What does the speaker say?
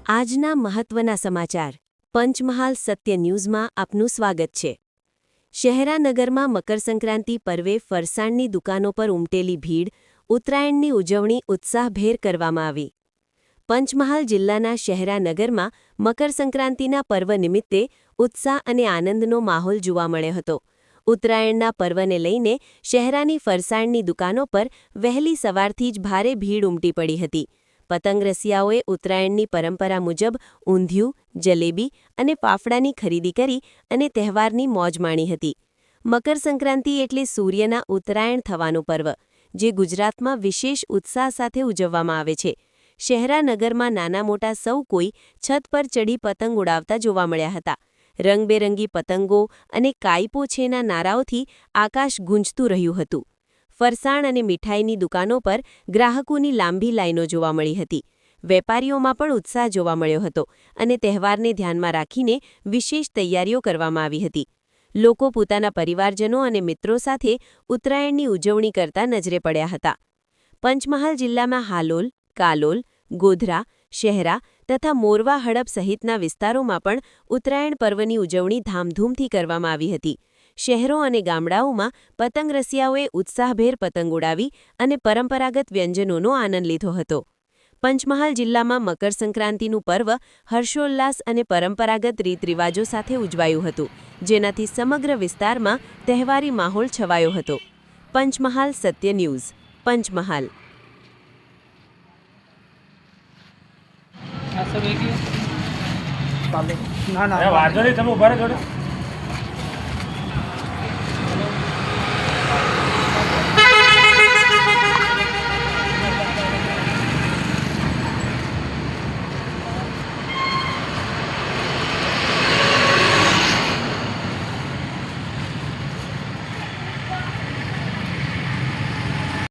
આજના મહત્વના સમાચાર પંચમહાલ સત્ય ન્યૂઝમાં આપનું સ્વાગત છે। શહેરાનગરમાં મકરસંક્રાંતિ પર્વે ફરસાણની દુકાનો પર ઉમટેલી ભીડ, ઉત્તરાયણની ઉજવણી ઉત્સાહભેર કરવામાં આવી। પંચમહાલ જિલ્લાના શહેરાનગરમાં મકરસંક્રાંતિના પર્વ નિમિત્તે ઉત્સાહ અને આનંદનો માહોલ જોવા મળ્યો હતો। ઉત્તરાયણના પર્વને લઈને શહેરાની ફરસાણની દુકાનો પર વહેલી સવારથી જ ભારે ભીડ ઉમટી પડી હતી। પતંગ રસિયાઓએ ઉત્તરાયણની પરંપરા મુજબ ઊંધિયું, જલેબી અને ફાફડાની ખરીદી કરી અને તહેવારની મોજ માણી હતી। મકરસંક્રાંતિ એટલે સૂર્યના ઉત્તરાયણ થવાનું પર્વ, જે ગુજરાતમાં વિશેષ ઉત્સાહ સાથે ઉજવવામાં આવે છે। શહેરાનગરમાં નાના મોટા સૌ કોઈ છત પર ચડી પતંગ ઉડાવતા જોવા મળ્યા હતા। રંગબેરંગી પતંગો અને કાઈપો છેના નારાઓથી આકાશ ગુંજતું રહ્યું હતું। ફરસાણ અને મીઠાઈની દુકાનો પર ગ્રાહકોની લાંબી લાઈનો જોવા મળી હતી। વેપારીઓમાં પણ ઉત્સાહ જોવા મળ્યો હતો અને તહેવારને ધ્યાનમાં રાખીને વિશેષ તૈયારીઓ કરવામાં આવી હતી। લોકો પોતાના પરિવારજનો અને મિત્રો સાથે ઉત્તરાયણની ઉજવણી કરતા નજરે પડ્યા હતા। પંચમહાલ જિલ્લામાં હાલોલ, કાલોલ, ગોધરા, શહેરા તથા મોરવા હડપ સહિતના વિસ્તારોમાં પણ ઉત્તરાયણ પર્વની ઉજવણી ધામધૂમથી કરવામાં આવી હતી। શહેરો અને ગામડાઓમાં પતંગ રસિયાઓએ ઉત્સાહભેર પતંગ ઉડાવી અને પરંપરાગત વ્યંજનોનો આનંદ લીધો હતો। પંચમહાલ જિલ્લામાં મકરસંક્રાંતિનું પર્વ હર્ષોલ્લાસ અને પરંપરાગત રીતરિવાજો સાથે ઉજવાયું હતું, જેનાથી સમગ્ર વિસ્તારમાં તહેવારી માહોલ છવાયો હતો। પંચમહાલ સત્ય ન્યૂઝ, પંચમહાલ। ના ના વાંધો નહીં, તમે ઉભા રહો જોડે।